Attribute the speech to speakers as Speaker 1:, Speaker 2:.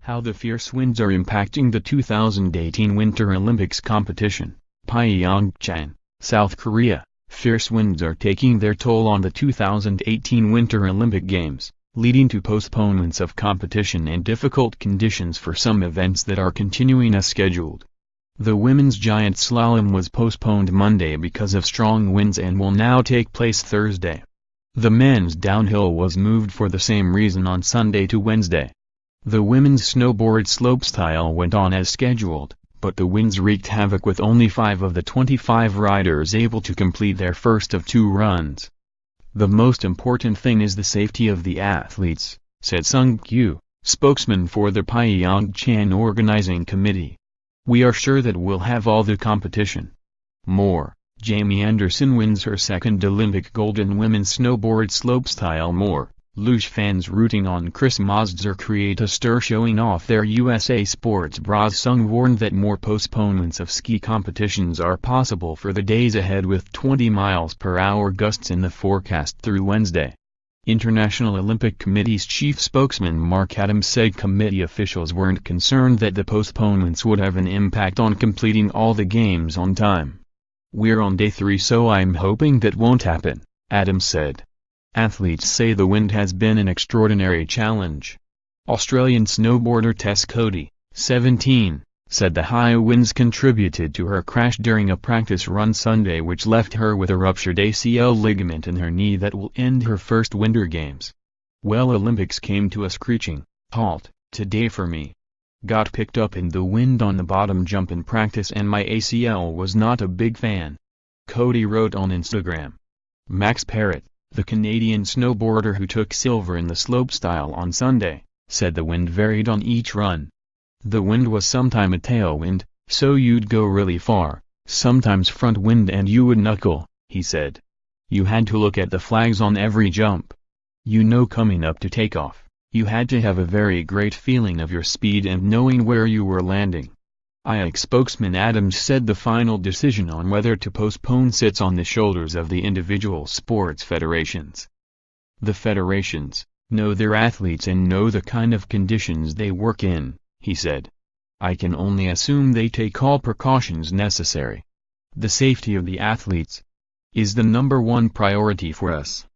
Speaker 1: How the fierce winds are impacting the 2018 Winter Olympics competition. PYEONGCHANG, South Korea. Fierce winds are taking their toll on the 2018 Winter Olympic Games, leading to postponements of competition and difficult conditions for some events that are continuing as scheduled. The women's giant slalom was postponed Monday because of strong winds and will now take place Thursday. The men's downhill was moved for the same reason on Sunday to Wednesday. The women's snowboard slopestyle went on as scheduled, but the winds wreaked havoc with only 5 of the 25 riders able to complete their first of 2 runs. The most important thing is the safety of the athletes, said Sung-kyu, spokesman for the PYEONGCHANG organizing committee. We are sure that we'll have all the competition. More, Jamie Anderson wins her second Olympic gold in women's snowboard slopestyle. More, luge fans rooting on Chris Mazzer create a stir showing off their USA Sports bras. Sung warned that more postponements of ski competitions are possible for the days ahead with 20 mph gusts in the forecast through Wednesday. International Olympic Committee's chief spokesman Mark Adams said committee officials weren't concerned that the postponements would have an impact on completing all the games on time. We're on day 3, so I'm hoping that won't happen, Adams said. Athletes say the wind has been an extraordinary challenge. Australian snowboarder Tess Coady, 17, said the high winds contributed to her crash during a practice run Sunday, which left her with a ruptured ACL ligament in her knee that will end her first Winter Games. Well, Olympics came to a screeching halt today for me. Got picked up in the wind on the bottom jump in practice and my ACL was not a big fan, Coady wrote on Instagram. Max Parrott, the Canadian snowboarder who took silver in the slopestyle on Sunday, said the wind varied on each run. The wind was sometime a tailwind, so you'd go really far, sometimes front wind and you would knuckle, he said. You had to look at the flags on every jump. Coming up to takeoff, you had to have a very great feeling of your speed and knowing where you were landing. IAC spokesman Adams said the final decision on whether to postpone sits on the shoulders of the individual sports federations. The federations know their athletes and know the kind of conditions they work in, he said. I can only assume they take all precautions necessary. The safety of the athletes is the #1 priority for us.